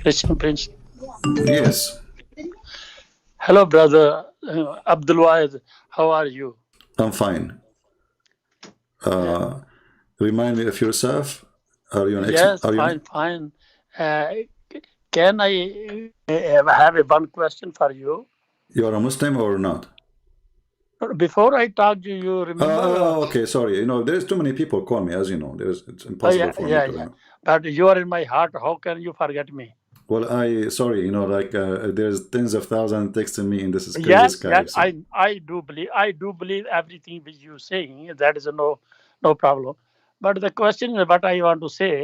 Christian Prince. Yes, Hello, brother Abdul Wahid. How are you? I'm fine. Uh, Uh, Remind me of yourself. Are you an ex? yes, Are you fine, fine. Uh, can I have a one question for you? you are a Muslim or not? Before I talk to you, remember? Okay. Sorry. There's too many people call me. As you know, it's impossible Yeah, for me yeah, to. yeah. But you are in my heart. How can you forget me? Well, sorry. Like there's tens of thousands texting me in this crazy Yes, yes. Skype. So I do believe everything which you saying. That is no problem. But the question is what I want to say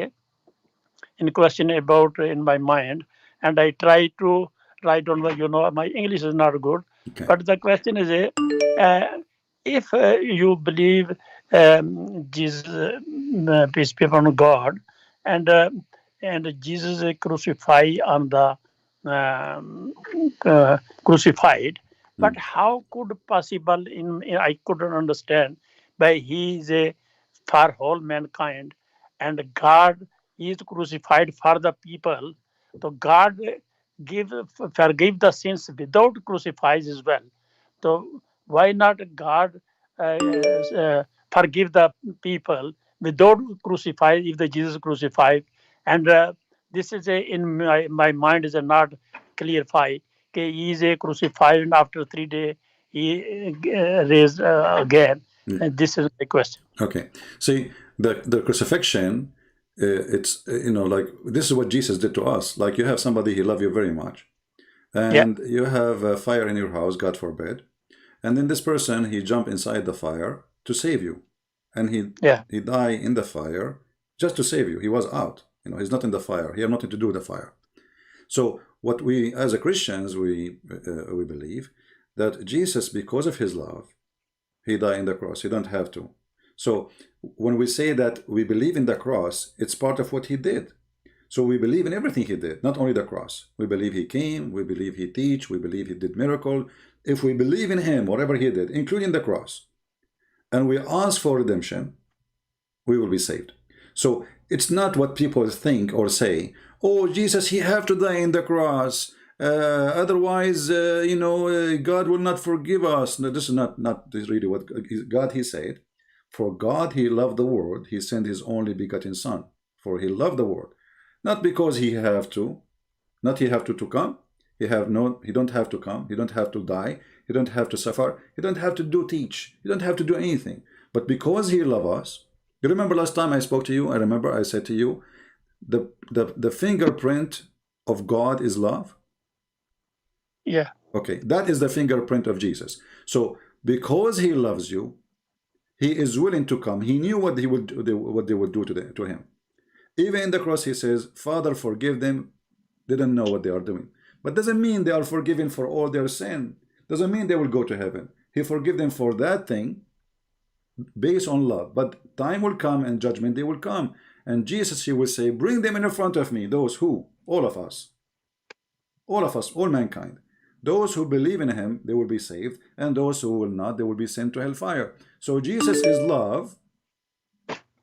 in question about in my mind, and I try to write on the my English is not good, okay. but the question is if you believe Jesus, peace be upon God, and Jesus is crucified on the um, crucified, but Mm. how could possible I couldn't understand by he is a for whole mankind and God is crucified for the people. So God give forgive the sins without crucifix as well. So why not God forgive the people without crucify if the Jesus crucified? And this is in my mind is a not clarify. Okay, he is a crucified and after 3 days he raised again. Mm. And this is my question. Okay. See, the crucifixion. It's like this is what Jesus did to us. Like you have somebody he love you very much, Yeah, and you have a fire in your house, God forbid. And then this person, he jumped inside the fire to save you. And yeah, he died in the fire just to save you. He was out. He's not in the fire. He had nothing to do with the fire. So what we, as a Christians, we believe that Jesus, because of his love, he died in the cross. He don't have to. So when we say that we believe in the cross, it's part of what he did. So we believe in everything he did, not only the cross. We believe he came, we believe he teach, we believe he did miracle. If we believe in him, whatever he did, including the cross, and we ask for redemption, we will be saved. So it's not what people think or say. Oh, Jesus, he have to die in the cross. Otherwise, God will not forgive us. No, this is not this really what God he said. For God he loved the world, he sent his only begotten Son. For he loved the world, not because he have to, not he have to come. He don't have to come. He don't have to die. He don't have to suffer. He don't have to do teach. He don't have to do anything. But because he love us, you remember last time I spoke to you, I remember I said to you, the fingerprint of God is love. yeah. Okay, that is the fingerprint of Jesus. So because he loves you, he is willing to come. He knew what what they would do to him. Even in the cross, he says, Father, forgive them. They don't know what they are doing. But doesn't mean they are forgiven for all their sin. Doesn't mean they will go to heaven. He forgive them for that thing based on love. But time will come and judgment they will come. And Jesus, he will say, bring them in front of me. Those who? All of us, all mankind. Those who believe in him, they will be saved. And those who will not, they will be sent to hellfire. So Jesus is love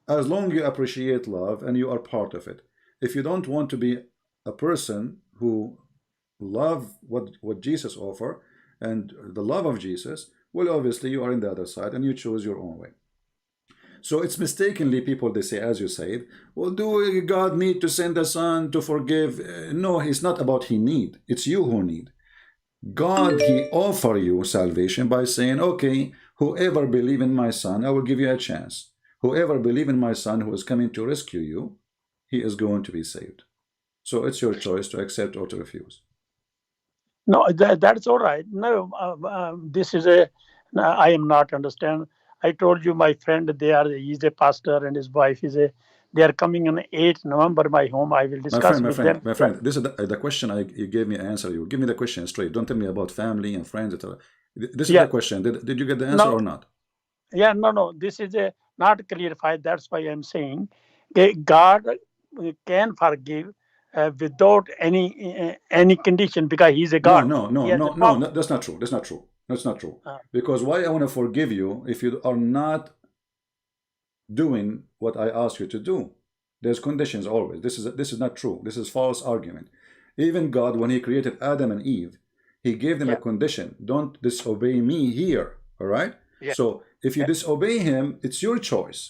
as long you appreciate love and you are part of it. If you don't want to be a person who love what Jesus offer and the love of Jesus, well, obviously you are in the other side and you choose your own way. So it's mistakenly people they say, as you said, well, do God need to send the Son to forgive? No, it's not about he need. It's you who need. God, he offer you salvation by saying, okay, whoever believe in my Son, I will give you a chance. Whoever believe in my Son who is coming to rescue you, he is going to be saved. So it's your choice to accept or to refuse. No, that's all right. No, this is a. No, I am not understand. I told you my friend. He's a pastor and his wife is a. They are coming on 8th November. My home. I will My discuss friend, my with friend, them. my friend, this is the question you gave me an answer. You give me the question straight. Don't tell me about family and friends, etc. This is the Yeah. question. Did you get the answer No. or not? Yeah. No. No. This is a not clarified. That's why I'm saying. Okay, God can forgive without any condition because He's a No, God. no, He no, has a no, no, power. no, that's not true. That's not true. That's not true. Uh, Because why I want to forgive you if you are not doing what I ask you to do? There's conditions always. This is not true. This is false argument. Even God, when he created Adam and Eve, he gave them a Yeah. condition. Don't disobey me here. All right? Yeah. So if you Yeah. disobey him, it's your choice.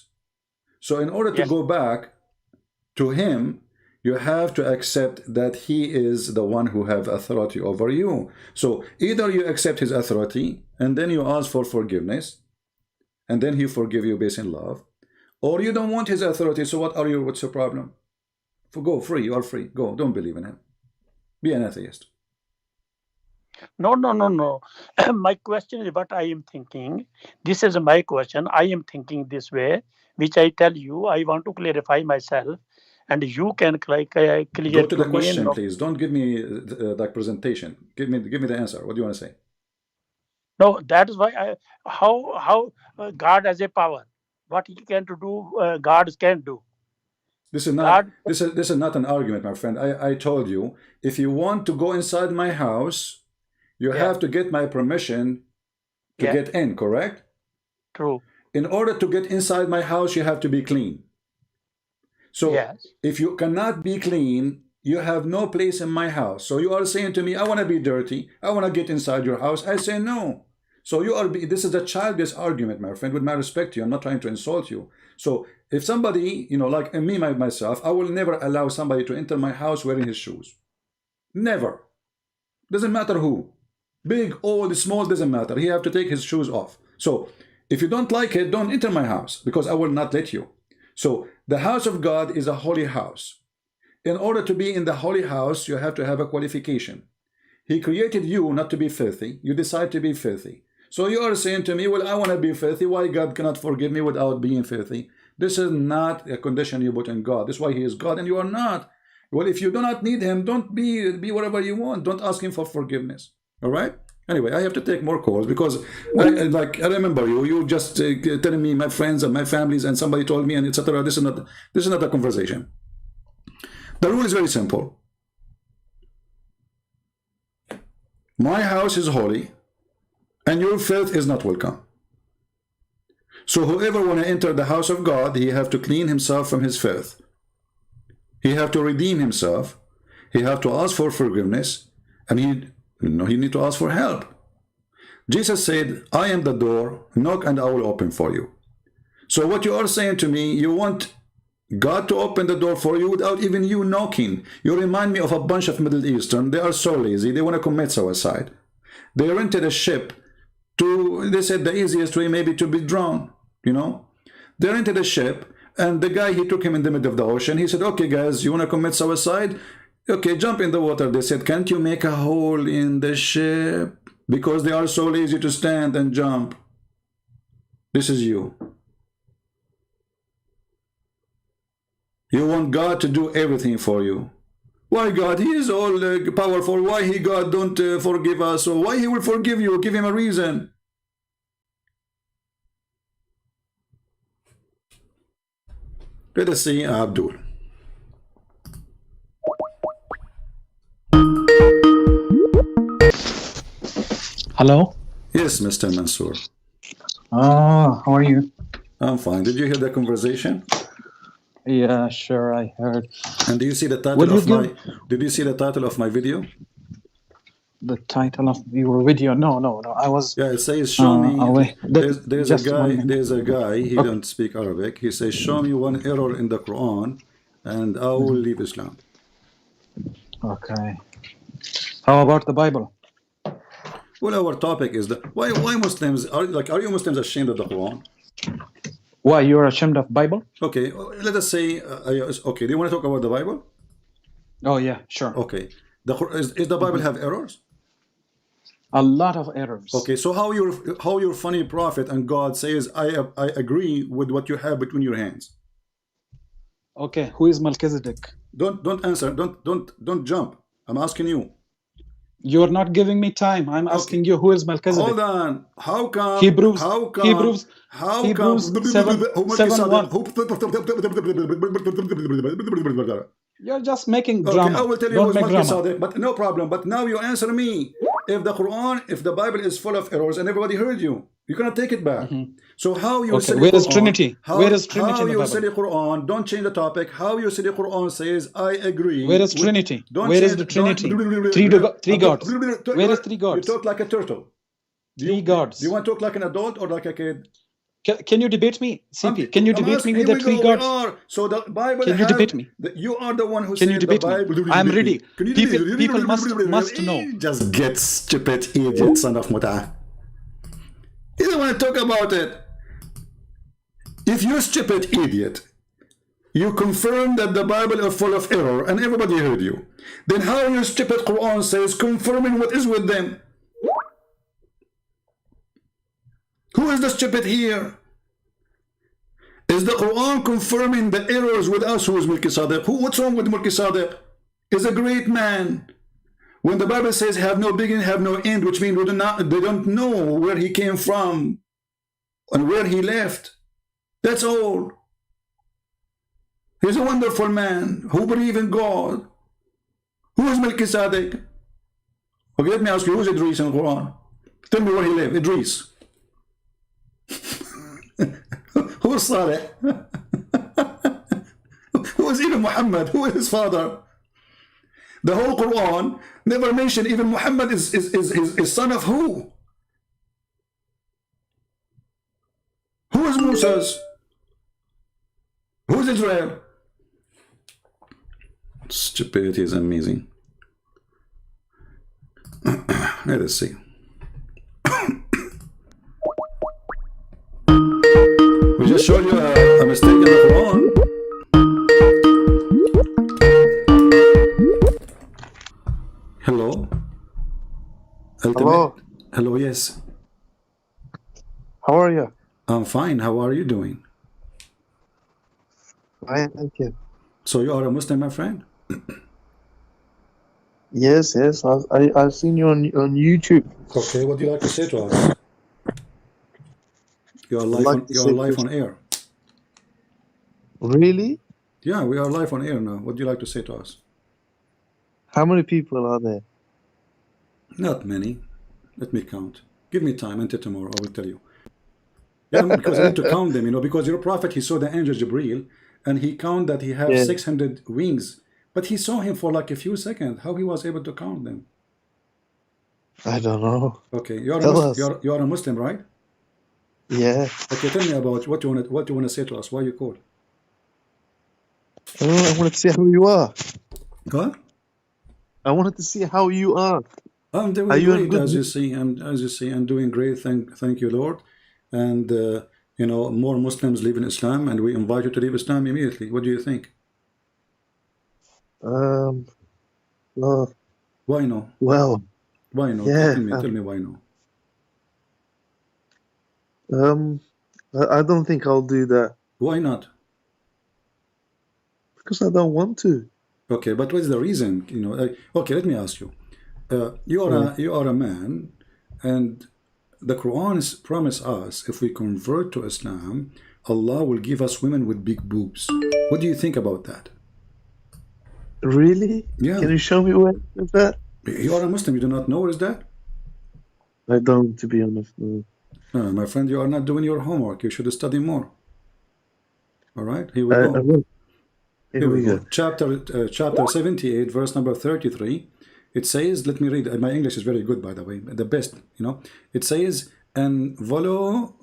So in order to Yes. go back to him, you have to accept that he is the one who have authority over you. So either you accept his authority and then you ask for forgiveness, and then he forgive you based in love, or you don't want his authority. So what's your problem? Go free. You are free. Go. Don't believe in him. Be an atheist. No, no, no, no. My question is what I am thinking. This is my question. I am thinking this way, which I tell you. I want to clarify myself, and you can clear Go to to the me. question, No, please. Don't give me that presentation. Give me the answer. What do you want to say? no. That is why how God has a power. What he can to do, God can do. This is not God. this is not an argument, my friend. I told you, if you want to go inside my house, you Yeah. have to get my permission to Yeah. get in, correct? True. In order to get inside my house, you have to be clean. So Yes. if you cannot be clean, you have no place in my house. So you are saying to me, I want to be dirty. I want to get inside your house. I say no. So this is a childish argument, my friend, with my respect to you. I'm not trying to insult you. So if somebody, like me, myself, I will never allow somebody to enter my house wearing his shoes. Never. Doesn't matter who. Big, old, small, doesn't matter. He have to take his shoes off. So if you don't like it, don't enter my house, because I will not let you. So the house of God is a holy house. In order to be in the holy house, you have to have a qualification. He created you not to be filthy. You decide to be filthy. So you are saying to me, well, I want to be filthy. Why God cannot forgive me without being filthy? This is not a condition you put in God. This is why he is God and you are not. Well, if you do not need him, don't be whatever you want. Don't ask him for forgiveness. All right? Anyway, I have to take more calls because I remember you just telling me my friends and my families and somebody told me and etc. This is not a conversation. The rule is very simple. My house is holy and your filth is not welcome. So whoever want to enter the house of God, he have to clean himself from his filth. He have to redeem himself. He have to ask for forgiveness, and he need to ask for help. Jesus said, I am the door, knock and I will open for you. So what you are saying to me, you want God to open the door for you without even you knocking. You remind me of a bunch of Middle Eastern. They are so lazy. They want to commit suicide. They rented a ship they said the easiest way maybe to be drowned, They rented a ship, and the guy, he took him in the middle of the ocean. He said, okay, guys, you want to commit suicide? Okay, jump in the water. They said, can't you make a hole in the ship? Because they are so lazy to stand and jump. This is you. You want God to do everything for you. Why God? He is all powerful. Why God don't forgive us? Or why he will forgive you? Give him a reason. Let us see Abdul. Hello. Yes, Mr. Mansour. How are you? I'm fine. Did you hear the conversation? Yeah, sure, I heard. And do you see the title of my? Did you see the title of my video? The title of your video? No. I was. Yeah, it says, "Show me." Away. There's a guy. There's a guy. He don't speak Arabic. He says, "Show me one error in the Quran, and I will leave Islam." Okay. How about the Bible? Well, our topic is why Muslims are you Muslims ashamed of the Quran? Why you're ashamed of Bible? Okay, let us say okay. Do you want to talk about the Bible? Oh yeah, sure. Okay. Is the Bible have errors? A lot of errors. Okay, so how your funny prophet and God says I agree with what you have between your hands. Okay, who is Melchizedek? Don't answer. Don't jump. I'm asking you. You're not giving me time. I'm asking you, who is Melchizedek? Hold on. How come? Hebrews. How come? Hebrews. How Hebrews come? 7:1. You're just making drama. Okay, I will tell you who's Melchizedek, but no problem. But now you answer me. If the Bible is full of errors, and everybody heard you, You cannot take it back. Mhm. So how you Okay, study where is Quran? Trinity? Where is Trinity How in the you Bible? study Quran? Don't change the topic. How you study Quran says I agree. Where is Trinity? Don't Where is change. the Don't. Trinity? Three gods. Where is three You gods? talk like a turtle. Three Do you gods. want to talk like an adult or like a kid? Can you debate me, CP? Can you I'm debate me asking. with Here the we three go. We gods? are. So the Bible Can you has. debate me? You are the one who Can you said the debate me? Bible. I'm ready. Can you People must know. Just get stupid idiot son of muta. You don't want to talk about it. If you stupid idiot, you confirm that the Bible is full of error and everybody heard you, then how your stupid Quran says confirming what is with them? Who is the stupid here? Is the Quran confirming the errors with us? Who is Mulki Sadiq? What's wrong with Mulki Sadiq? He's a great man. When the Bible says have no beginning, have no end, which means they don't know where he came from and where he left. That's all. He's a wonderful man who believes in God. Who is Mulki Sadiq? Okay, let me ask you, who is Idris in the Quran? Tell me where he lived. Idris. Who is Saleh? Who is even Muhammad? Who is his father? The whole Quran never mentioned even Muhammad is son of who? Who is Moses? Who is Israel? Stupidity is amazing. Let us see. We just showed you a mistake in the Quran. Hello? Hello. Hello, yes. How are you? I'm fine. How are you doing? Fine, thank you. So you are a Muslim, my friend? Yes. I've seen you on YouTube. Okay, what do you like to say to us? You are live on air. Really? Yeah, we are live on air now. What do you like to say to us? How many people are there? Not many. Let me count. Give me time until tomorrow. I will tell you. Yeah, because I need to count them, because your prophet, he saw the angel Jibreel and he counted that he has 600 wings. But he saw him for like a few seconds. How he was able to count them? I don't know. Okay, you are a Muslim, right? Yeah. Okay, tell me about what you want to say to us. Why you called? I wanted to see how you are. What? I wanted to see how you are. I'm doing great, as you see. I'm doing great. Thank you, Lord. And more Muslims live in Islam, and we invite you to leave Islam immediately. What do you think? Why no? Well. Why no? Yeah. Tell me why no? I don't think I'll do that. Why not? Because I don't want to. Okay, but what's the reason? Okay, let me ask you. You are a man, and the Quran promise us if we convert to Islam, Allah will give us women with big boobs. What do you think about that? Really? Yeah. Can you show me where is that? You are a Muslim. You do not know where is that? I don't, to be honest. No. My friend, you are not doing your homework. You should study more. All right, here we go. I will. Here we go. Chapter 78, verse number 33. It says, let me read. My English is very good, by the way, the best. It says, and volo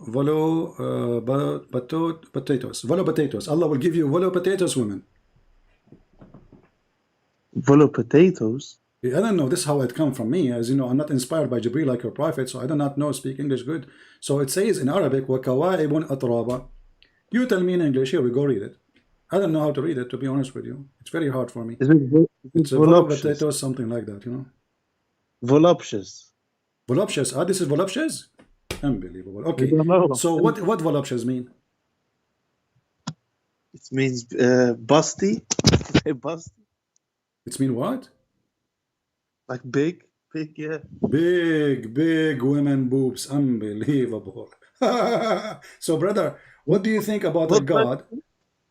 potatoes. Allah will give you volo potatoes, women. Volo potatoes. I don't know. This is how it come from me. As you know, I'm not inspired by Jibreel like your prophet, so I do not know speak English good. So it says in Arabic, وَكَوَائِبٌ أَطْرَابًا. You tell me in English. Here we go. Read it. I don't know how to read it, to be honest with you. It's very hard for me. It's voluptuous. Potatoes, something like that, Voluptuous. Voluptuous. This is voluptuous? Unbelievable. Okay. So what voluptuous mean? It means busty. Busty. It mean what? Like big, yeah. Big women boobs. Unbelievable. So, brother, what do you think about a God?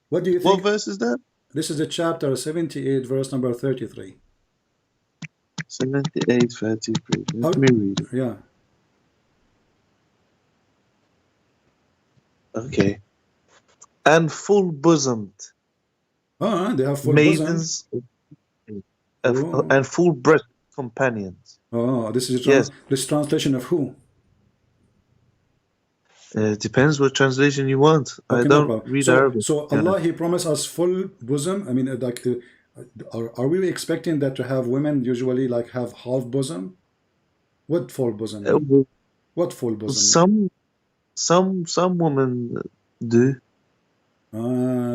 What do you think? What verse is that? This is the chapter 78, verse number 33. 78, 33. Let me read it. Yeah. Okay. And full bosomed They have full bosom. maidens Oh, and full breast companions. this is Yes. this translation of who? Depends what translation you want. I Okay, no don't problem. read So, Arabic. so Yeah. Allah, He promised us full bosom. I mean, like, are we expecting that to have women usually like have half bosom? What full bosom mean? Well, What full bosom mean? some women do.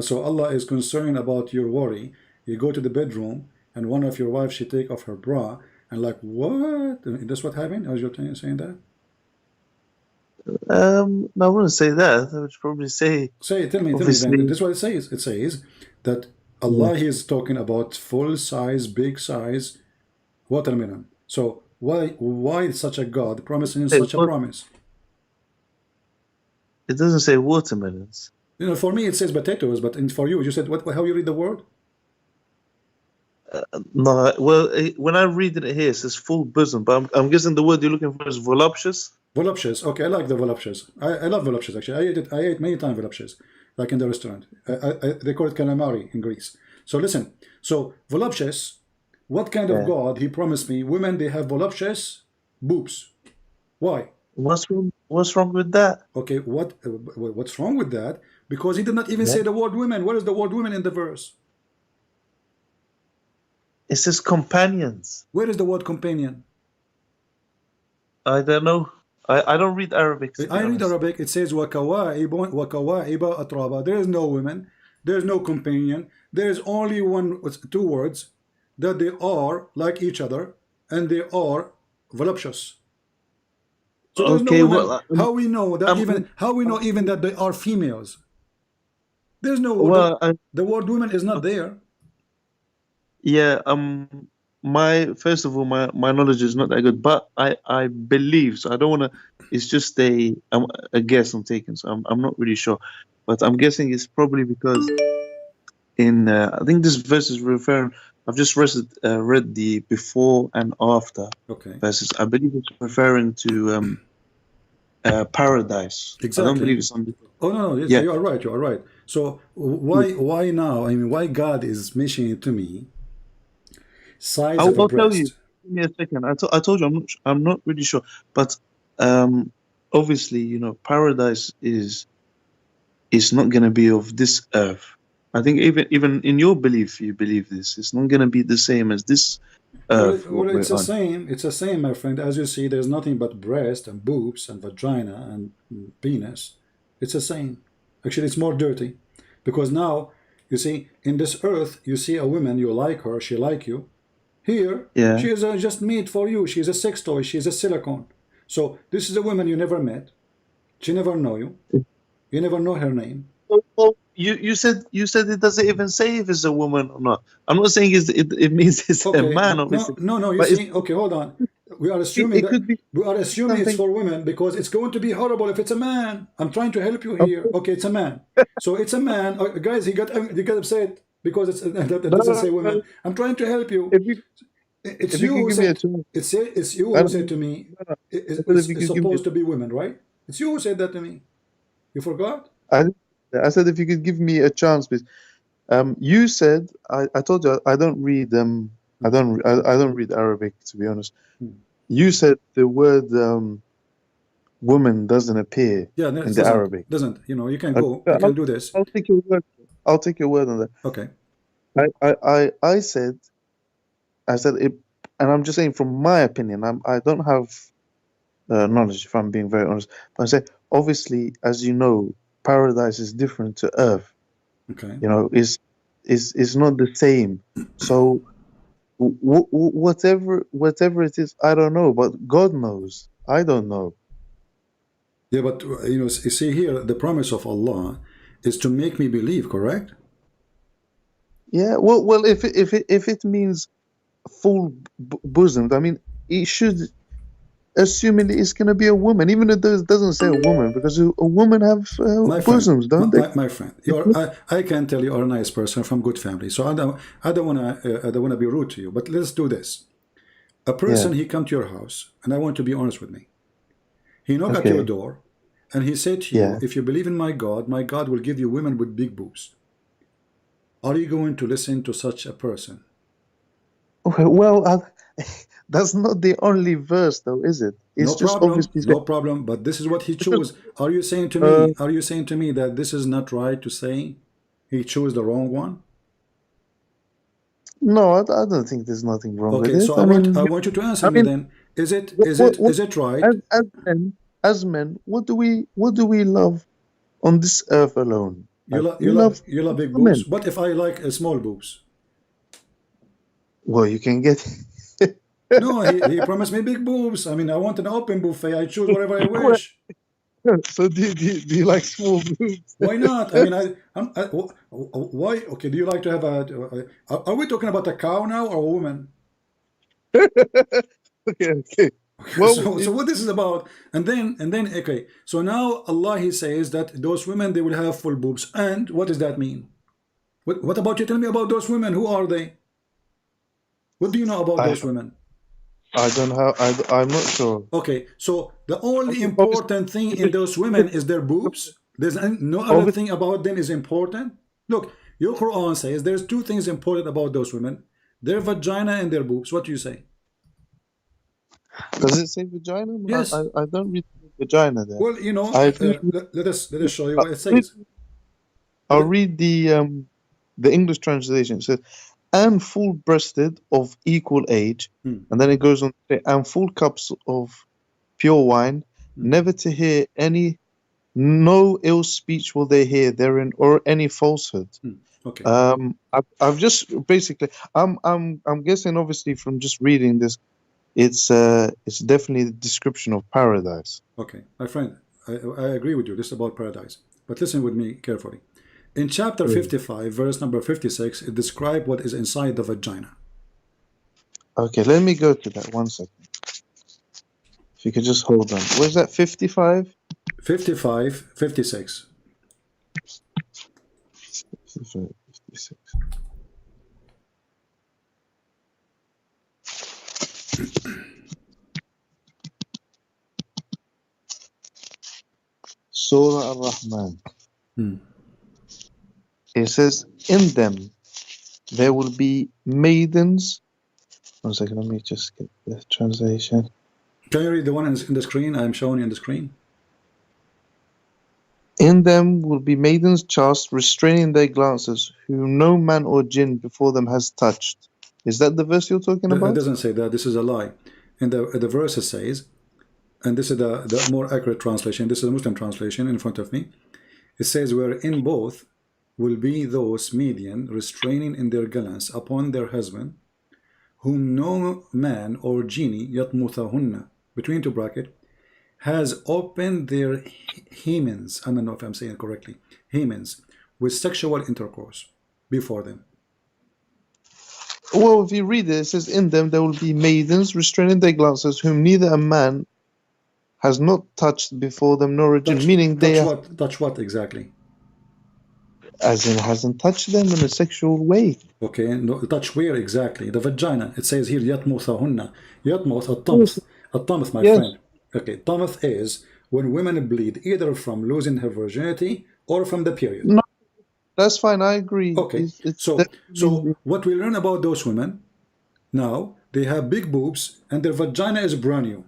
So Allah is concerned about your worry. You go to the bedroom and one of your wives, she take off her bra and like, what? That's what happened? Are you saying that? No, I wouldn't say that. I would probably say, Tell me then. obviously, This is what it says. It says that yeah. Allah He is talking about full size, big size watermelon. So why such a God promising Hey, such a promise? it doesn't say watermelons. You know, for me it says potatoes, but for you, you said what? How you read the word? No, well, when I read it here, it says full bosom, but I'm guessing the word you're looking for is voluptuous. Voluptuous. Okay, I like the voluptuous. I love voluptuous actually. I ate many times voluptuous, like in the restaurant. They call it calamari in Greece. So listen. So voluptuous. What kind of Yeah. God He promised me? Women they have voluptuous boobs. Why? What's wrong? What's wrong with that? Okay, what's wrong with that? Because He did not even Yeah. say the word women. Where is the word women in the verse? It says companions. Where is the word companion? I don't know. I don't read Arabic. To be I read honest. Arabic. It says wakawa'iba atraba. There is no women. There is no companion. There is only two words that they are like each other and they are voluptuous. So there's no Okay, women. well, How we know that even that they are females? There's no well, the word women is not there. yeah. My first of all, my knowledge is not that good, but I believe so. I don't want to. It's just a guess I'm taking, so I'm not really sure, but I'm guessing it's probably because in I think this verse is referring. I've just read the before and after Okay. verses. I believe it's referring to paradise. Exactly. I don't believe it's on. Oh no, yes, Yeah. you are right. You are right. So why now? I mean, why God is mentioning it to me? Size of a I'll tell you. breast. Give me a second. I told you I'm not really sure, but obviously, you know, paradise is not going to be of this earth. I think even in your belief, you believe this. It's not going to be the same as this earth. Well, What it's we're the on. same. It's the same, my friend. As you see, there's nothing but breast and boobs and vagina and penis. It's the same. Actually, it's more dirty, because now you see in this earth, you see a woman, you like her, she like you. Here, Yeah. she is just made for you. She's a sex toy. She's a silicone. So this is a woman you never met. She never know you. You never know her name. Well, you said it doesn't even say if it's a woman or not. I'm not saying it means it's a Okay, man, no, obviously. no. You But see, okay, hold on. We are assuming it could be it's something. for women because it's going to be horrible if it's a man. I'm trying to help you here. Okay, it's a man. So it's a man. Guys, he got upset because that doesn't say women. I'm trying to help you. It's If you you could who give me a said chance. it's you I who don't said know. to me No, I said if you it's could give me. supposed to be women, right? It's you who said that to me. You forgot? I said if you could give me a chance, please. You said I told you I don't read I don't read Arabic, to be honest. You said the word woman doesn't appear Yeah, no, in it the Arabic. doesn't. You know, you can I, go. You can do this. I'll take your word. I'll take your word on that. Okay. I said it, and I'm just saying from my opinion. I don't have knowledge, if I'm being very honest. But I say obviously, as you know, paradise is different to earth. Okay. You know, is not the same. So whatever it is, I don't know, but God knows. I don't know. Yeah, but you know, you see here, the promise of Allah is to make me believe, correct? Yeah, well, if it means full bosomed, I mean, it should assuming it's going to be a woman, even if it doesn't say a woman, because a woman have My friend, bosoms, don't they? my friend, I can tell you are a nice person from good family, so I don't wanna be rude to you, but let's do this. A person he come to your house, and I want to be honest with me. He knock at your Okay. door, and he said to you, if you believe in my God will give you women with big boobs. Are you going to listen to such a person? Well, that's not the only verse, though, is it? It's No just problem, obviously no problem. But this is what he chose. Are you saying to me? Are you saying to me that this is not right to say he chose the wrong one? No, I don't think there's nothing wrong with Okay, it. so I want you to answer I me mean, then. Is it right? as men, what do we love on this earth alone? You Like, love we love big boobs. women. What if I like small boobs? Well, you can get. No, he promised me big boobs. I mean, I want an open buffet. I choose whatever I wish. So do you like small boobs? Why not? I mean, why? Okay, do you like to have are we talking about a cow now or a woman? Okay. Well, So what this is about, and then okay, so now Allah he says that those women they will have full boobs, and what does that mean? What about you? Tell me about those women. Who are they? What do you know about those women? I don't have. I'm not sure. Okay, so the only important thing in those women is their boobs. There's no other thing about them is important. Look, your Quran says there's two things important about those women: their vagina and their boobs. What do you say? Does it say vagina? Yes. I don't read vagina there. Well, you know, let us show you what it says. I'll read the English translation. It says, "And full-breasted of equal age," and then it goes on to say, "and full cups of pure wine, never to hear no ill speech will they hear therein, or any falsehood." Okay. I've just basically, I'm guessing, obviously, from just reading this, it's definitely the description of paradise. Okay, my friend, I agree with you. This is about paradise, but listen with me carefully. In chapter 55, verse number 56, it describes what is inside the vagina. Okay, let me go to that 1 second. If you could just hold on. Where's that, 55? 55, 56. 55, 56. Surah Ar-Rahman. It says, "In them there will be maidens." 1 second, let me just get the translation. Can you read the one in the screen? I'm showing you on the screen. "In them will be maidens chaste, restraining their glances, whom no man or jinn before them has touched." Is that the verse you're talking about? It doesn't say that. This is a lie. In the verse it says, and this is the more accurate translation. This is a Muslim translation in front of me. It says, "Wherein both will be those median restraining in their glance upon their husband, whom no man or genie yatmuthahunna," between two brackets, "has opened their hymens," I don't know if I'm saying it correctly, hymens, with sexual intercourse before them. Well, if you read it, it says, "In them there will be maidens restraining their glances, whom neither a man has not touched before them nor a jinn," meaning they are, touch what exactly? as in hasn't touched them in a sexual way. Okay, no, touch where exactly? The vagina. It says here, "Yatmuthahunna." Yatmuth, at-tamth, my friend. Okay, tamth is when women bleed either from losing her virginity or from the period. No, that's fine. I agree. Okay, so what we learn about those women now, they have big boobs and their vagina is brand new.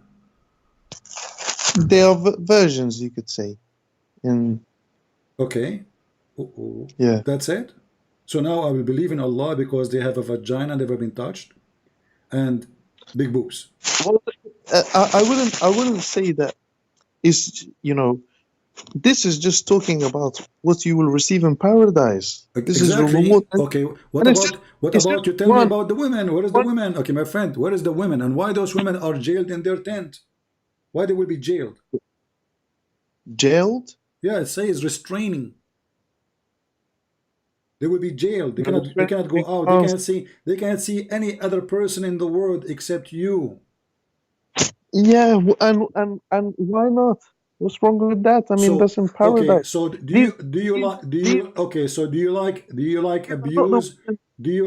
They are versions, you could say. Okay. Yeah. That's it. So now I will believe in Allah because they have a vagina never been touched and big boobs. Well, I wouldn't say that. Is, this is just talking about what you will receive in paradise. This exactly. is reward. Okay, what about you tell me about the women? Where is the women? Okay, my friend, where is the women, and why those women are jailed in their tent? Why they will be jailed? Jailed? Yeah, it says restraining. They will be jailed. They cannot go out. They can't see any other person in the world except you. Yeah, and why not? What's wrong with that? I mean, that's in paradise. Okay, so do you like abuse? Do you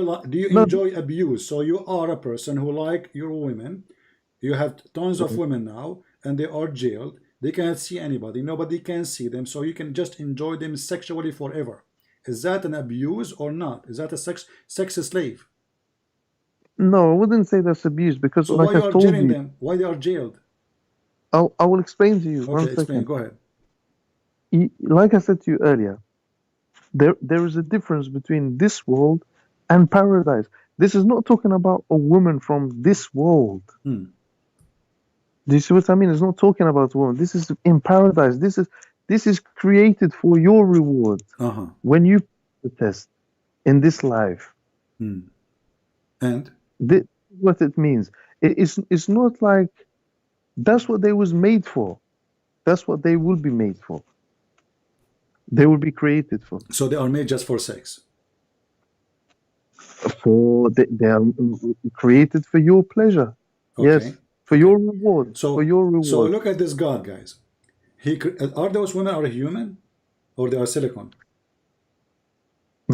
enjoy abuse? So you are a person who like your women. You have tons of women now, and they are jailed. They cannot see anybody. Nobody can see them. So you can just enjoy them sexually forever. Is that an abuse or not? Is that a sex slave? No, I wouldn't say that's abuse because, So why like I you are told jailing you, them? Why they are jailed? I will explain to you. Okay, One explain. second. Go ahead. Like I said to you earlier, there is a difference between this world and paradise. This is not talking about a woman from this world. Hmm. Do you see what I mean? It's not talking about a woman. This is in paradise. This is created for your reward Uh-huh. when you pass the test in this life. Hmm. And This is what it means. It's not like that's what they was made for. That's what they will be made for. They will be created for. so they are made just for sex. They are created for your pleasure. Yes, Okay. for Okay. your reward. So For your so reward. look at this God, guys. Are those women are human or they are silicon?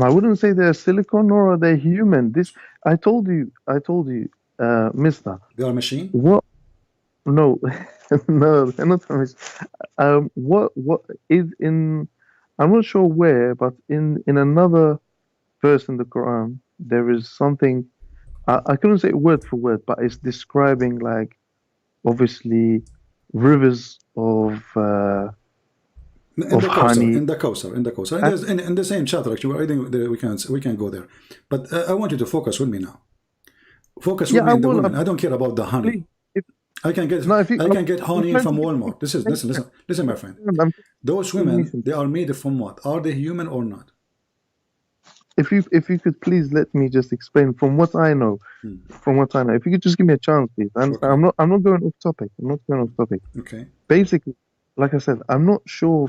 I wouldn't say they're silicon nor are they human. I told you, Mister. They are machine. What? No, no, they're not. What is in? I'm not sure where, but in another verse in the Quran, there is something. I couldn't say word for word, but it's describing like obviously rivers In of the Kausar, honey. in the Kausar, in the Kausar. And In the same chapter, actually, I think we can go there. But I want you to focus with me now. Focus with yeah, me I in the will. women. I don't care about the honey. Please, if, I can get no, if you, I can get I'm honey trying from to give Walmart. you Listen, my friend. I'm Those giving you women, some. they are made from what? Are they human or not? If you could please let me just explain from what I know. Hmm. From what I know, if you could just give me a chance, please. Okay. I'm not going off topic. I'm not going off topic. Okay. Basically, like I said, I'm not sure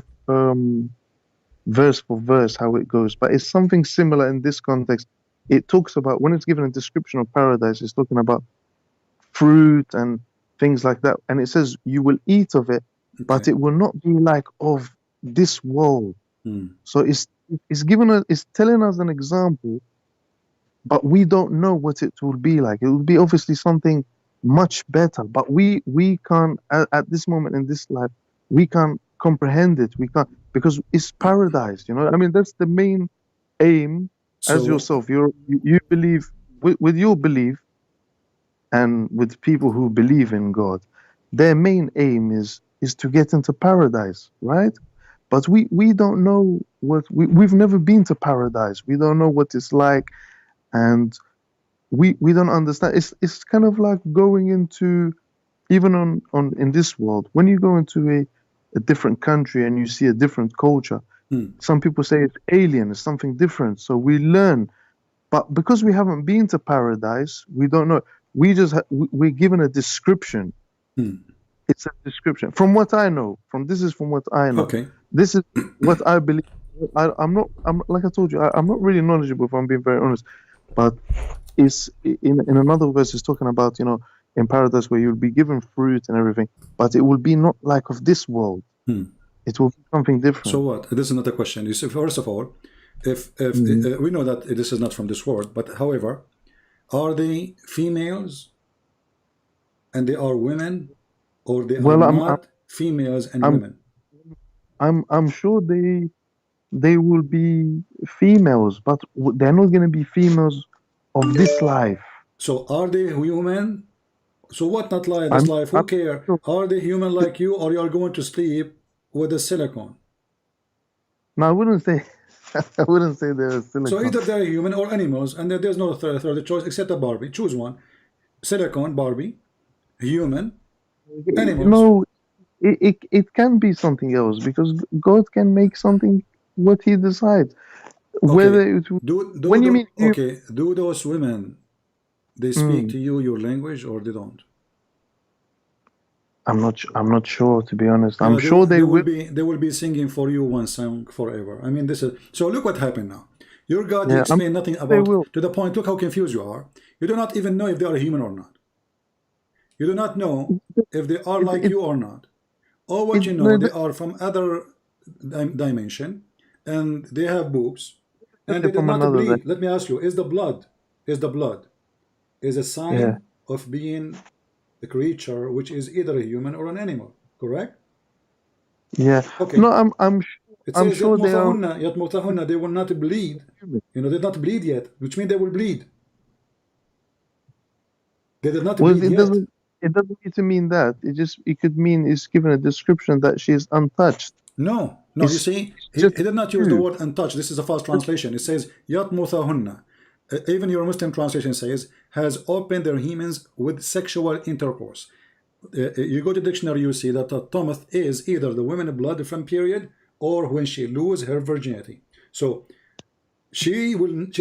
verse for verse how it goes, but it's something similar in this context. It talks about when it's given a description of paradise, it's talking about fruit and things like that, and it says you will eat of it, but Okay. it will not be like of this world. Hmm. So it's telling us an example, but we don't know what it will be like. It will be obviously something much better, but we can't at this moment in this life we can't comprehend it. We can't because it's paradise. You know, I mean that's the main aim. As So yourself, you believe with your belief and with people who believe in God, their main aim is to get into paradise, right? But we don't know what we've never been to paradise. We don't know what it's like, and we don't understand. It's kind of like going into even on in this world when you go into a different country and you see a different culture. hmm. Some people say it's alien, it's something different. So we learn, but because we haven't been to paradise, we don't know. We just we're given a description. Hmm. It's a description from what I know. This is from what I know. Okay. This is what I believe. I'm not. I'm like I told you. I'm not really knowledgeable. If I'm being very honest, but it's in another verse. It's talking about in paradise where you'll be given fruit and everything, but it will be not like of this world. Hmm. It will be something different. So what? This is not a question. You see, first of all, if we know that this is not from this world, but however, are they females and they are women, or they are Well, not females and I'm women? I'm sure they will be females, but they're not going to be females of this life. So are they human? So what not like this I'm, life? Who I'm care? sure. Are they human like you, or you are going to sleep with a silicone? No, I wouldn't say I wouldn't say they're So silicon. either they're human or animals, and there's no third choice except a Barbie. Choose one: silicone, Barbie, human, animals. No, it can be something else because God can make something what He decides. Okay. Whether it when you mean Okay. Do those women they speak Mm, to you your language or they don't? I'm not sure to be honest. Yeah, I'm sure they will. they will be singing for you one song forever. I mean, this is so. Look what happened now. Your God, he Yeah, I'm explained nothing sure they about will. to the point. Look how confused you are. You do not even know if they are human or not. You do not know if they are like It you or not. Or what it you know, no, they are from other dimension, and they have boobs, and they they're did from not another. bleed. Let me ask you: is the blood is a Yeah, sign of being a creature which is either a human or an animal? Correct? Yeah. Okay. No, It I'm says sure they are يطمثهن, they will not bleed. human. You know, they did not bleed yet, which means they will bleed. They did not Well, bleed yet. it doesn't need to mean that. It could mean it's given a description that she is untouched. No, you It's see, he just did not use the true. word untouched. This is a false translation. It says يطمثهن. Even your Muslim translation says has opened their hymens with sexual intercourse. You go to dictionary, you see that the tamth is either the women blood from period or when she lose her virginity. So she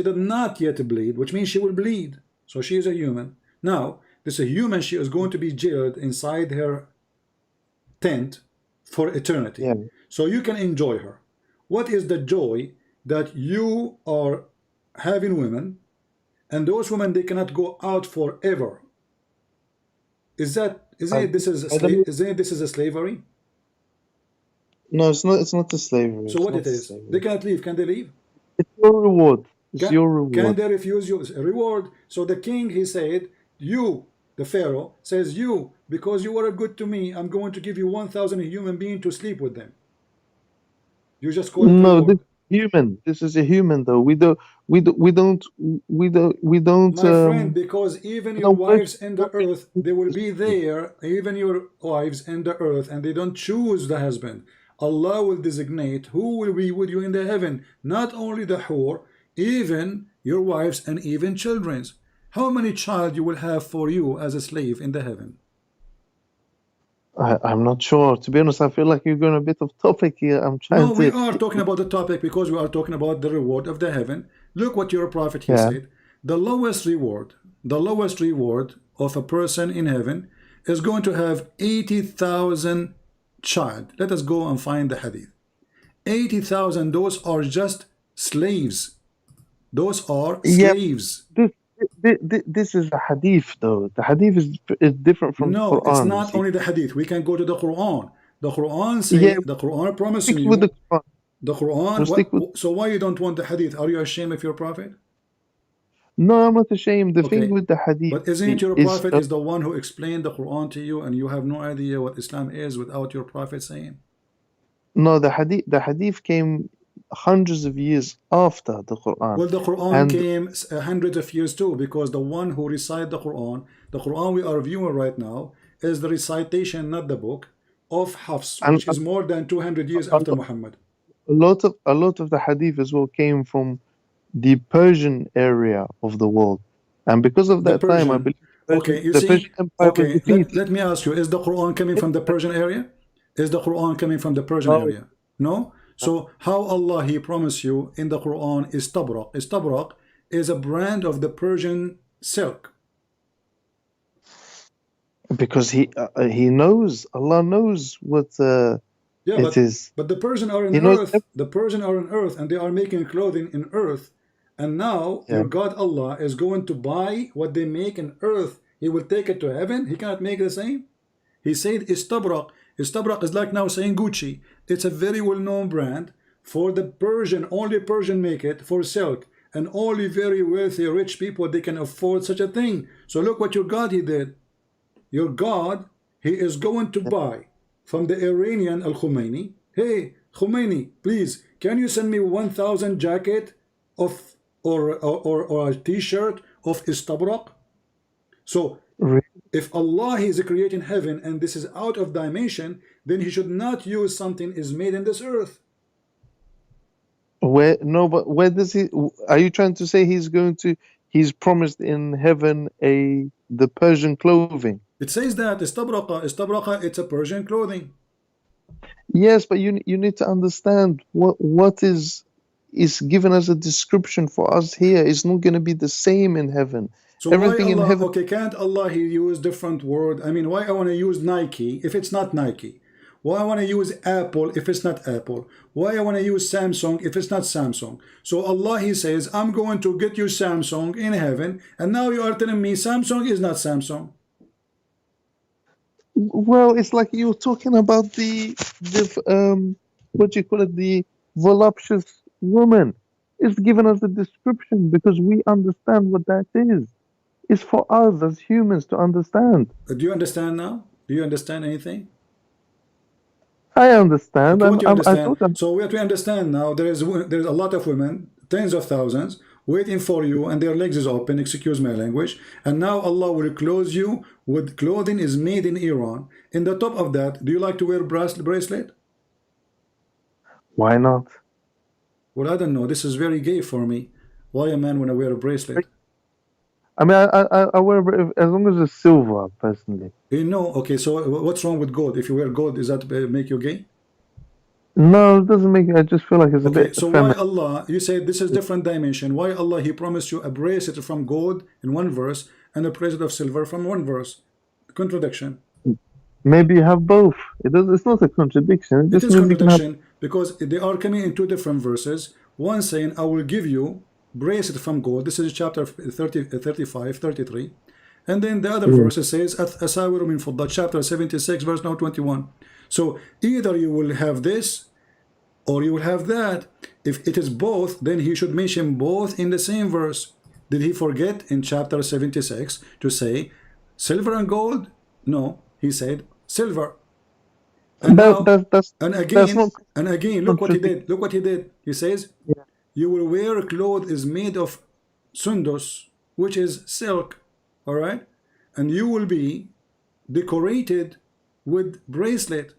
did not yet bleed, which means she will bleed. So she is a human. Now, this is a human, she is going to be jailed inside her tent for eternity. Yeah. So you can enjoy her. What is the joy that you are having women, and those women, they cannot go out forever? Isn't it this is a slavery? No, it's not. It's not a slavery. So what it is? They cannot leave. Can they leave? It's your reward. It's your Can reward. they refuse your reward? So the king, he said, you, the Pharaoh, says, you, because you were good to me, I'm going to give you 1,000 human beings to sleep with them. You just call it No, reward. this human. This is a human, though. We don't. My friend, because even your wives in the earth, they will be there, even your wives in the earth, and they don't choose the husband. Allah will designate who will be with you in the heaven, not only the whore, even your wives and even children's. How many child you will have for you as a slave in the heaven? I'm not sure. To be honest, I feel like you're going a bit off topic here. I'm trying No, to. we are talking about the topic because we are talking about the reward of the heaven. Look what your prophet, he said, the lowest reward of a person in heaven is going to have 80,000 child. Let us go and find the hadith. 80,000, those are just slaves. Those are slaves. This is a hadith, though. The hadith is different from the Quran. No, it's not only the hadith. We can go to the Quran. The Quran says, the Quran promising you. With the Quran. The Quran. So why you don't want the hadith? Are you ashamed of your prophet? No, I'm not ashamed. The thing with the hadith. But isn't your prophet is the one who explained the Quran to you, and you have no idea what Islam is without your prophet saying? No, the hadith came hundreds of years after the Quran. Well, the Quran came hundreds of years too, because the one who recite the Quran we are viewing right now, is the recitation, not the book, of Hafs, which is more than 200 years after Muhammad. A lot of the hadith as well came from the Persian area of the world, and because of that time, I believe. Okay, you see. Okay, let me ask you: is the Quran coming from the Persian area? Is the Quran coming from the Persian area? No. So how Allah he promised you in the Quran is Istabraq. Istabraq is a brand of the Persian silk. Because he knows, Allah knows what it is. But the Persian are in earth. The Persian are on earth, and they are making clothing in earth. And now your God Allah is going to buy what they make in earth. He will take it to heaven. He cannot make the same. He said Istabraq. Istabraq is like now saying Gucci. It's a very well-known brand for the Persian. Only Persian make it for silk, and only very wealthy, rich people, they can afford such a thing. So look what your God he did. Your God, he is going to buy from the Iranian Al-Khomeini. Hey, Khomeini, please, can you send me 1,000 jacket of or a t-shirt of Istabraq? So if Allah is creating heaven and this is out of dimension, then he should not use something is made in this earth. But where does he? Are you trying to say he's promised in heaven the Persian clothing? It says that Istabraqa, it's a Persian clothing. Yes, but you need to understand what is given as a description for us here is not going to be the same in heaven. So everything why Allah, in heaven. Okay, can't Allah he use different word? I mean, why I want to use Nike if it's not Nike? Why I want to use Apple if it's not Apple? Why I want to use Samsung if it's not Samsung? So Allah he says, I'm going to get you Samsung in heaven, and now you are telling me Samsung is not Samsung. Well, it's like you're talking about the what do you call it, the voluptuous woman. It's given us a description because we understand what that is. It's for us as humans to understand. Do you understand now? Do you understand anything? I understand. Okay, what you I understand? thought I'm, So what we understand now, there's a lot of women, tens of thousands, waiting for you, and their legs is open. Excuse my language. And now Allah will clothe you with clothing is made in Iran. In the top of that, do you like to wear bracelet? why not? Well, I don't know. This is very gay for me. Why a man wanna wear a bracelet? I mean, I wear as long as it's silver, personally. You know, okay. So what's wrong with gold? If you wear gold, does that make you gay? No, it doesn't make. I just feel like it's a Okay, bit so why feminine. Allah, you say this is different dimension. Why Allah, He promised you a bracelet from gold in one verse and a bracelet of silver from one verse? Contradiction. Maybe you have both. It does. It's not a contradiction. It It just is means you can have. contradiction because they are coming in two different verses. One saying, I will give you bracelet from gold. This is chapter 30, 35, 33. And then the other verse says, Asawiru min fidda, chapter 76, verse now 21. So either you will have this or you will have that. If it is both, then he should mention both in the same verse. Did he forget in chapter 76 to say silver and gold? No, he said silver. And now, That's and not again, look what he contradiction. did. Look what he did. He says, Yeah. you will wear clothes is made of sundus, which is silk, all right? And you will be decorated with bracelet.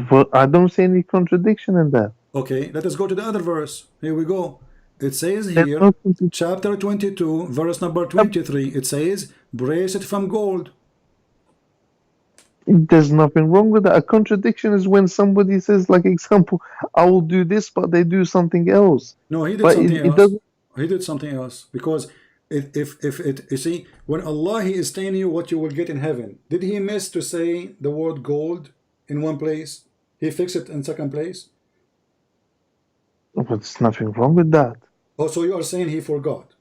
But I don't see any contradiction in that. Okay, let us go to the other verse. Here we go. It says There's here, no contradiction. chapter 22, verse number 23, it says, bracelet from gold. There's nothing wrong with that. A contradiction is when somebody says, like example, I will do this, but they do something else. No, he did But something it else. doesn't. He did something else. Because if it, you see, when Allah, He is telling you what you will get in heaven, did He miss to say the word gold in one place? He fixed it in second place? But there's nothing wrong with that. Oh, so you are saying He forgot.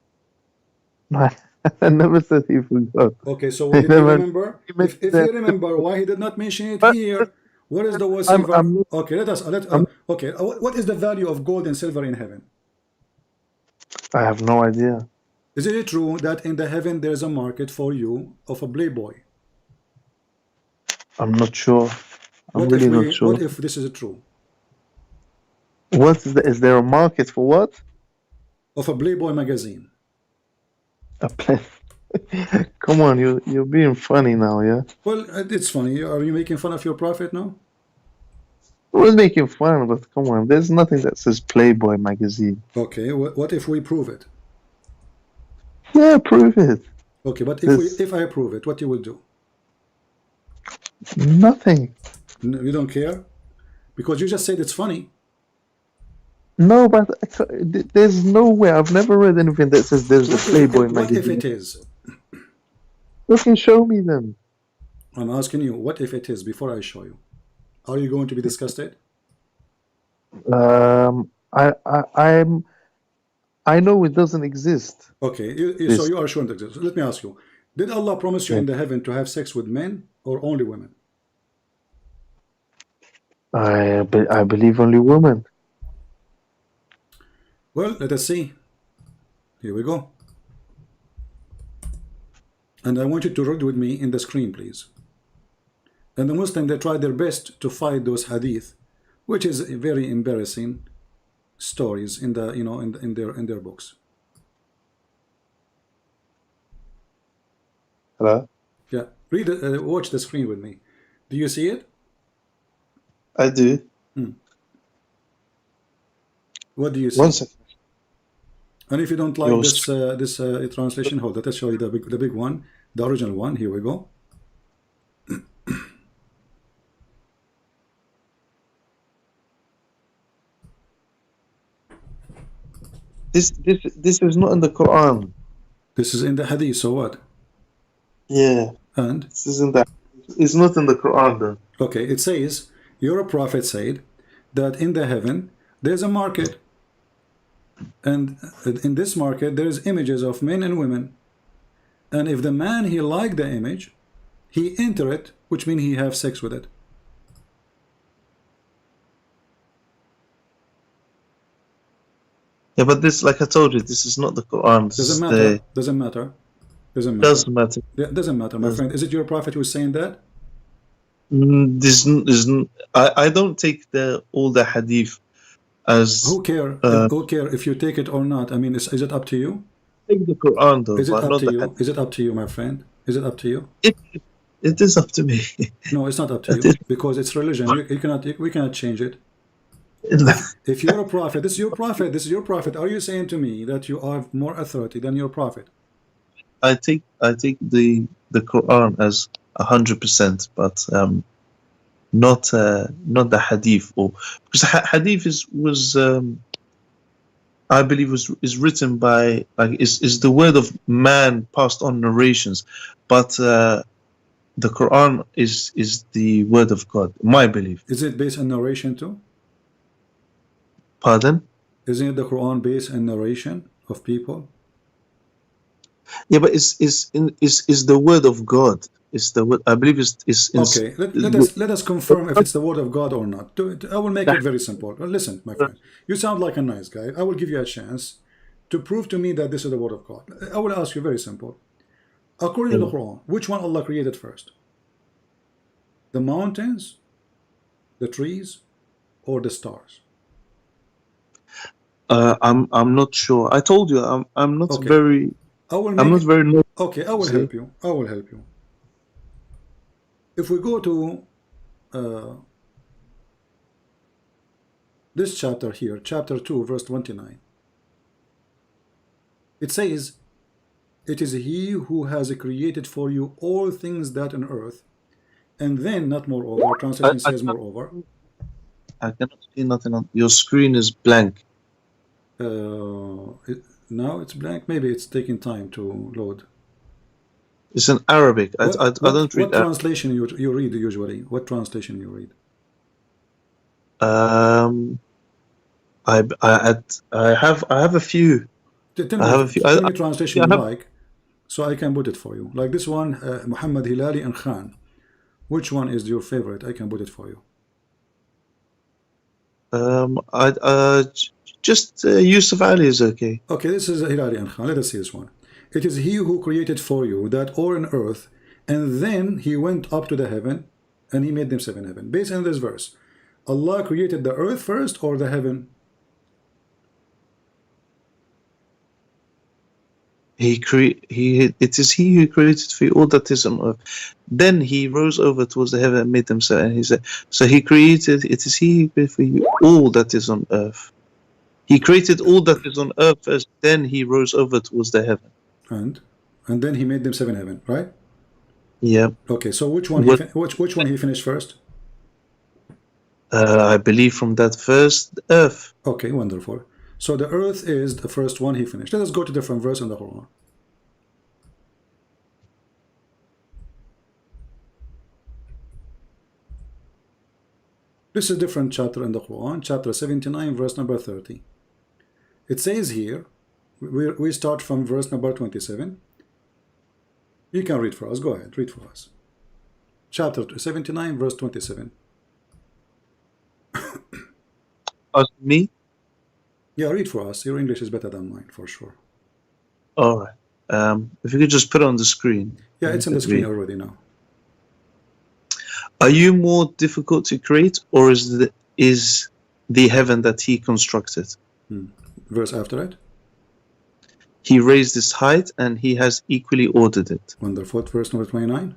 I never said he forgot. Okay, so I did He never. remember? If He remember, why He did not mention it But here? What is the word I'm, silver? I'm, Okay, I'm, okay. What is the value of gold and silver in heaven? I have no idea. Is it true that in the heaven there is a market for you of a playboy? I'm not sure. I'm What really not sure. what if this is true? What is there a market for what? Of a Playboy magazine. A play. Come on, you're being funny now, yeah? Well, it's funny. Are you making fun of your prophet now? I was making fun, but come on, there's nothing that says Playboy magazine. Okay, what if we prove it? Yeah, prove it. Okay, but There's if I prove it, what you will do? nothing. You don't care? Because you just said it's funny. No, but there's no way. I've never read anything that says there's a Playboy What if magazine. it is? You can show me them. I'm asking you, what if it is before I show you? Are you going to be disgusted? I know it doesn't exist. Okay, so This. you are sure it exists. Let me ask you, did Allah promise you Yeah. in the heaven to have sex with men or only women? I believe only women. Well, let us see. Here we go. And I want you to read with me in the screen, please. And the Muslims, they try their best to fight those hadith, which is very embarrassing stories in the in their books. Hello? Yeah, read watch the screen with me. Do you see it? I do. What do you see? One second. And if you don't like Your this translation, hold. Let us show you the big one, the original one. Here we go. This is not in the Quran. This is in the hadith. So what? Yeah. And This isn't that. It's not in the Quran though. okay, it says your prophet said that in the heaven there's a market, and in this market there's images of men and women, and if the man he liked the image, he enter it, which means he have sex with it. Yeah, but this, like I told you, this is not the Quran. This Doesn't is matter. Doesn't matter. Doesn't matter. Doesn't matter. Yeah, doesn't matter, my Doesn't- friend. Is it your prophet who's saying that? I don't take all the hadith as Who care? Who care if you take it or not? I mean, is it up to you? take the Quran though, Is it but up not to the you? hadith. Is it up to you, my friend? Is it up to you? It is up to me. No, it's not up to It you is- because it's religion. You cannot. We cannot change it. If you're a prophet, this is your prophet. This is your prophet. Are you saying to me that you have more authority than your prophet? I take the Quran as 100%, but not the hadith, or because hadith was I believe is written by, like, is the word of man passed on narrations, but the Quran is the word of God, my belief. Is it based on narration too? Pardon? Isn't the Quran based on narration of people? Yeah, but is the word of God. It's the word, I believe is Okay, let us confirm if it's the word of God or not. I will make it very simple. Well, listen, my friend, you sound like a nice guy. I will give you a chance to prove to me that this is the word of God. I will ask you very simple. According to the Quran, which one Allah created first? The mountains, the trees, or the stars? I'm not sure. I told you I'm not Okay. very I will I'm make not very okay, I will See? help you. I will help you. If we go to this chapter here, chapter 2, verse 29, it says, "It is He who has created for you all things that on earth," and then not moreover. Translation says moreover. I cannot see nothing on your screen is blank. Now it's blank. Maybe it's taking time to load. It's in Arabic. I don't read what translation you read usually? What translation you read? I have a few. Tell I have a few. tell me translation you I have- like, so I can put it for you. Like this one, Muhammad Hilali and Khan. Which one is your favorite? I can put it for you. Just Yusuf Ali is okay. Okay, this is Hilali and Khan. Let us see this one. It is He who created for you that all in earth, and then He went up to the heaven, and He made them seven heaven. Based on this verse, Allah created the earth first or the heaven? It is He who created for you all that is on earth. Then He rose over towards the heaven and made them so. And He said, so He created. It is He who created for you all that is on earth. He created all that is on earth first. Then He rose over towards the heaven. And then He made them seven heaven, right? Yeah. Okay, so which one which one He finished first? I believe from that verse, the earth. Okay, wonderful. So the earth is the first one He finished. Let us go to different verse in the Quran. This is a different chapter in the Quran, chapter 79, verse number 30. It says here, we start from verse number 27. You can read for us. Go ahead, read for us. Chapter 79, verse 27. Me? Yeah, read for us. Your English is better than mine, for sure. All right. If you could just put it on the screen. Yeah, it's on the screen already now. Are you more difficult to create, or is the heaven that He constructed? Verse after it. He raised its height, and He has equally ordered it. Wonderful. Verse number 29.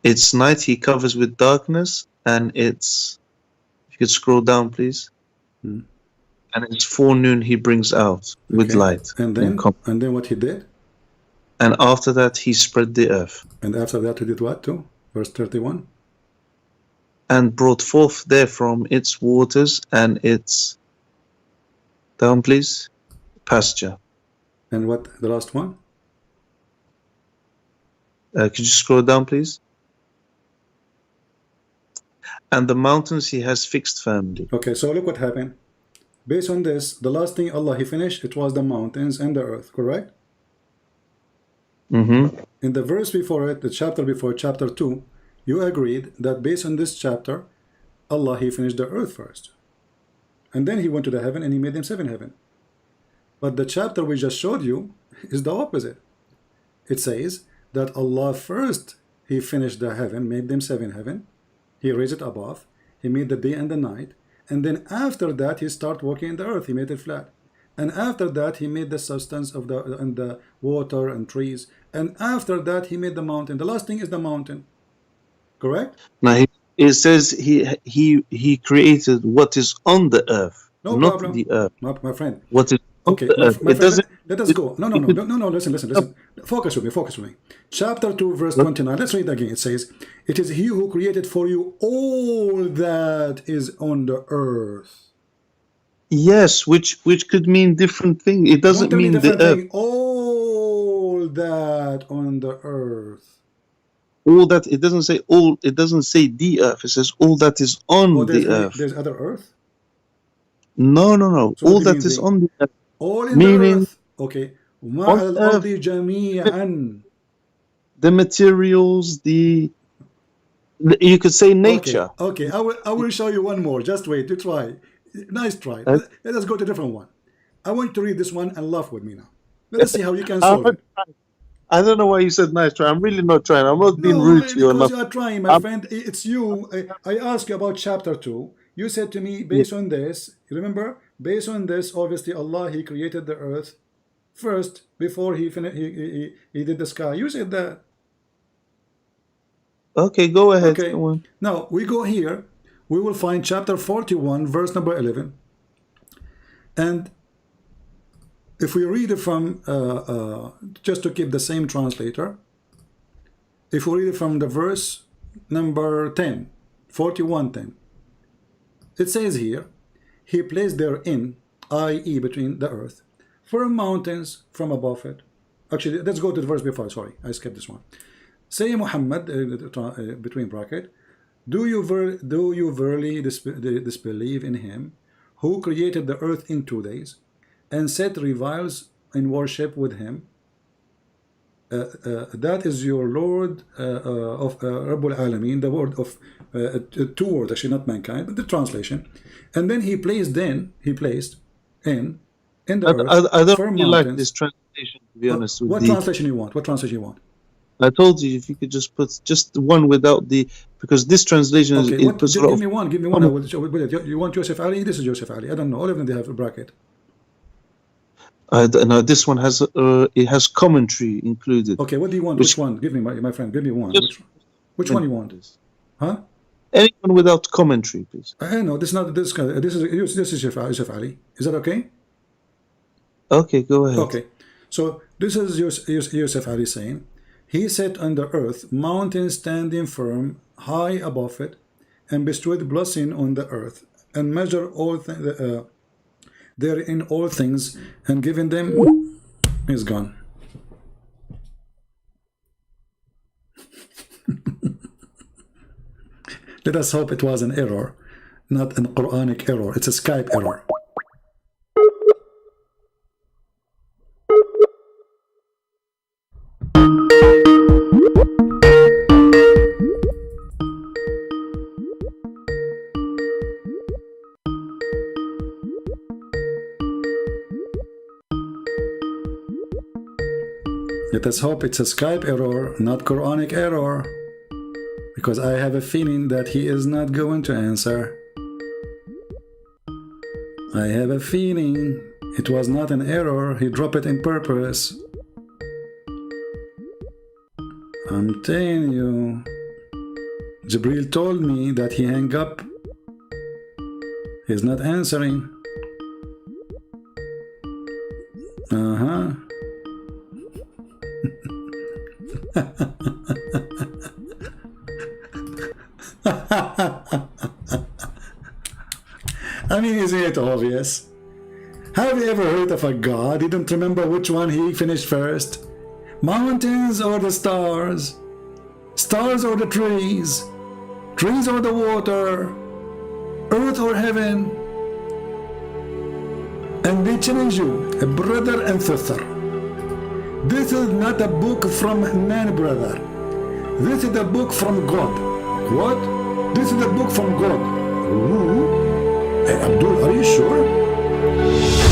Its night He covers with darkness, and its, if you could scroll down, please. And its forenoon He brings out with light. And then what He did? And after that He spread the earth. And after that He did what too? Verse 31. And brought forth therefrom its waters and its, down please, pasture. And what the last one? Could you scroll down, please? And the mountains He has fixed firmly. Okay, so look what happened. Based on this, the last thing Allah He finished, it was the mountains and the earth, correct? In the verse before it, the chapter before, chapter 2, you agreed that based on this chapter, Allah He finished the earth first. And then He went to the heaven and He made them seven heaven. But the chapter we just showed you is the opposite. it says that Allah first, He finished the heaven, made them 7 heaven. He raised it above. He made the day and the night. And then after that, He started working in the earth. He made it flat. And after that, He made the substance of the water and trees. And after that, He made the mountain. The last thing is the mountain. Correct? Now it says he created what is on the earth, No not problem. the earth. My friend. What is on Okay, the earth. my It friend, doesn't. let us go. No, listen. Focus with me. Chapter 2, verse 29. Let's read again. It says, it is He who created for you all that is on the earth. Yes, which could mean different things. It Don't doesn't tell me mean the different earth. thing. All that on the earth. All that, it doesn't say all. It doesn't say the earth. It says all that is on Oh, the earth. there's other earth? No. So All what do you that mean is the? on the earth, All in the meaning earth. Okay. وما on على الأرض earth, جميعا. the materials, you could say nature. Okay. I will show you one more. Just wait. You try. Nice try. Uh, Let us go to a different one. I want you to read this one and laugh with me now. Let us see how you can I'm solve not it. trying. I don't know why you said nice try. I'm really not trying. I'm not being No, rude to you or because you nothing. are trying, my I'm, friend. It's you. I asked you about chapter 2. You said to me, yeah. based on this, you remember? Based on this, obviously Allah, He created the earth first before He finished. He did the sky. You said that. Okay, go ahead. Okay. Go on. Now we go here. We will find chapter 41, verse number 11. And if we read it from, just to keep the same translator, if we read it from the verse number 10, 41:10, it says here, He placed therein, i.e. between the earth, firm mountains from above it. Actually, let's go to the verse before. Sorry, I skipped this one. Say Muhammad, between bracket, do you verily disbelieve in Him who created the earth in 2 days and set reviles in worship with Him? That is your Lord of Rabbul Alameen, the word of 2 words, actually not mankind, but the translation. And then He placed in the earth I don't firm really like mountains. this translation, to be honest with What the. translation you want? What translation you want? I told you if you could just put just one without the, because this translation is, Okay, it what? puts a Just lot give of. me one. Give me one. I will show it. You want Joseph Ali? This is Joseph Ali. I don't know. All of them they have a bracket. No, this one has it has commentary included. Okay, what do you want? Which one? Give me, my friend. Give me one. Just Which one you want? please. Huh? Anyone without commentary, please. I know this is not this guy. This is Joseph Ali. Is that okay? Okay, go ahead. Okay. So this is Joseph Ali saying, He set on the earth mountains standing firm, high above it, and bestowed blessing on the earth, and measure all therein all things, and given them is gone. Let us hope it was an error, not an Quranic error. It's a Skype error. Let us hope it's a Skype error, not Quranic error, because I have a feeling that he is not going to answer. I have a feeling it was not an error, he dropped it in purpose. I'm telling you, Jibril told me that he hung up. He's not answering. Uh-huh. I mean, isn't it obvious? Have you ever heard of a god? He didn't remember which one he finished first. Mountains or the stars? Stars or the trees? Trees or the water? Earth or heaven? And they challenge you, a brother and sister. This is not a book from man, brother. This is a book from God. What? This is a book from God. Ooh. Hey, Abdul, are you sure?